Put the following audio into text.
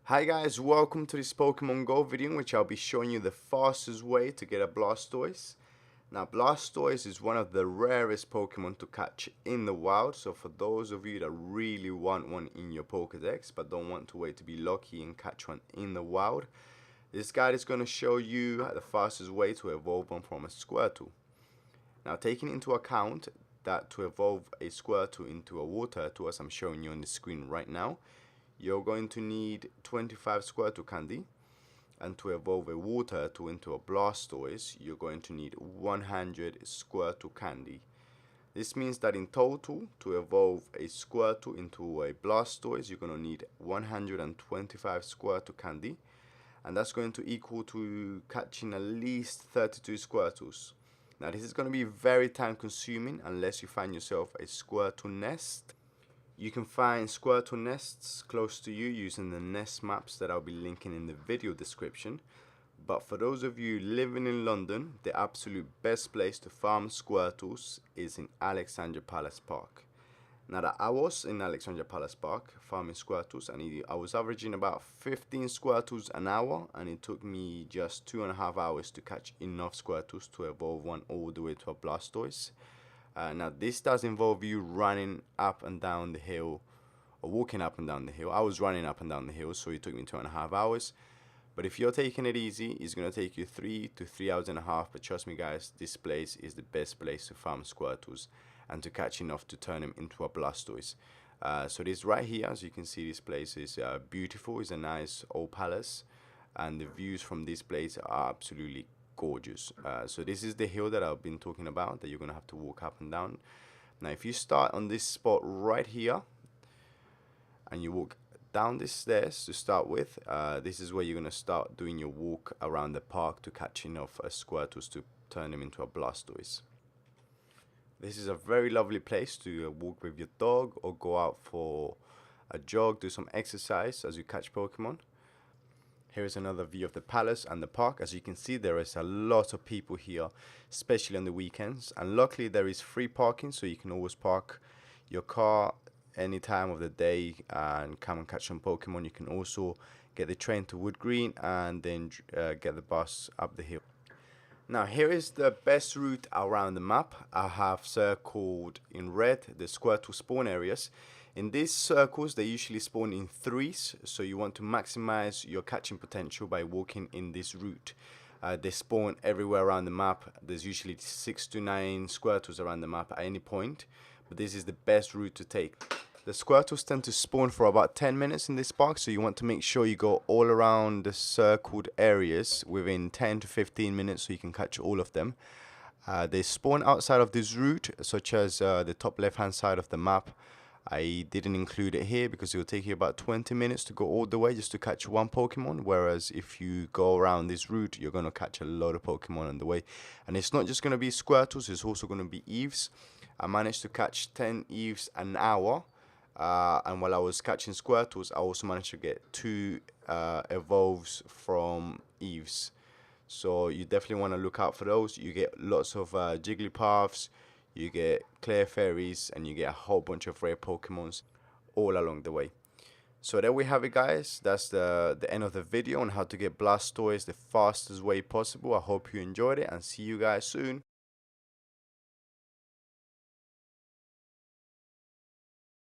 Hi guys, welcome to this Pokemon Go video in which I'll be showing you the fastest way to get a Blastoise. Now Blastoise is one of the rarest Pokemon to catch in the wild, so for those of you that really want one in your Pokedex but don't want to wait to be lucky and catch one in the wild, this guide is going to show you the fastest way to evolve one from a Squirtle. Now taking into account that to evolve a Squirtle into a water Turtle, as I'm showing you on the screen right now, you're going to need 25 Squirtle candy, and to evolve a water Turtle into a Blastoise, you're going to need 100 Squirtle candy. This means that in total, to evolve a Squirtle into a Blastoise, you're going to need 125 Squirtle candy, and that's going to equal to catching at least 32 Squirtles. Now this is going to be very time consuming unless you find yourself a Squirtle nest. You can find Squirtle nests close to you using the nest maps that I'll be linking in the video description. But for those of you living in London, the absolute best place to farm Squirtles is in Alexandra Palace Park. Now that I was in Alexandra Palace Park farming Squirtles, and I was averaging about 15 Squirtles an hour, and it took me just 2.5 hours to catch enough Squirtles to evolve one all the way to a Blastoise. Now this does involve you running up and down the hill or walking up and down the hill. I was running up and down the hill, so it took me 2.5 hours. But if you're taking it easy, it's going to take you 3 to 3 hours and a half. But trust me guys, this place is the best place to farm Squirtles and to catch enough to turn them into a Blastoise. So this right here, as you can see, this place is beautiful. It's a nice old palace, and the views from this place are absolutely gorgeous. So this is the hill that I've been talking about that you're gonna have to walk up and down. Now if you start on this spot right here and you walk down these stairs to start with, this is where you're gonna start doing your walk around the park to catch enough Squirtles to turn them into a Blastoise. This is a very lovely place to walk with your dog or go out for a jog, do some exercise as you catch Pokemon. Here is another view of the palace and the park. As you can see, there is a lot of people here, especially on the weekends. And luckily there is free parking, so you can always park your car any time of the day and come and catch some Pokemon. You can also get the train to Wood Green and then get the bus up the hill. Now here is the best route around the map. I have circled in red the Squirtle spawn areas. In these circles, they usually spawn in threes, so you want to maximize your catching potential by walking in this route. They spawn everywhere around the map. There's usually 6 to 9 Squirtles around the map at any point, but this is the best route to take. The Squirtles tend to spawn for about 10 minutes in this park, so you want to make sure you go all around the circled areas within 10 to 15 minutes so you can catch all of them. They spawn outside of this route, such as the top left hand side of the map. I didn't include it here because it will take you about 20 minutes to go all the way just to catch one Pokemon, whereas if you go around this route, you're going to catch a lot of Pokemon on the way. And it's not just going to be Squirtles, it's also going to be Eeves. I managed to catch 10 Eeves an hour. And while I was catching Squirtles, I also managed to get 2 evolves from Eeves. So you definitely want to look out for those. You get lots of Jigglypuffs, you get Clear Fairies, and you get a whole bunch of rare Pokemons all along the way. So there we have it guys. That's the end of the video on how to get Blastoise the fastest way possible. I hope you enjoyed it and see you guys soon.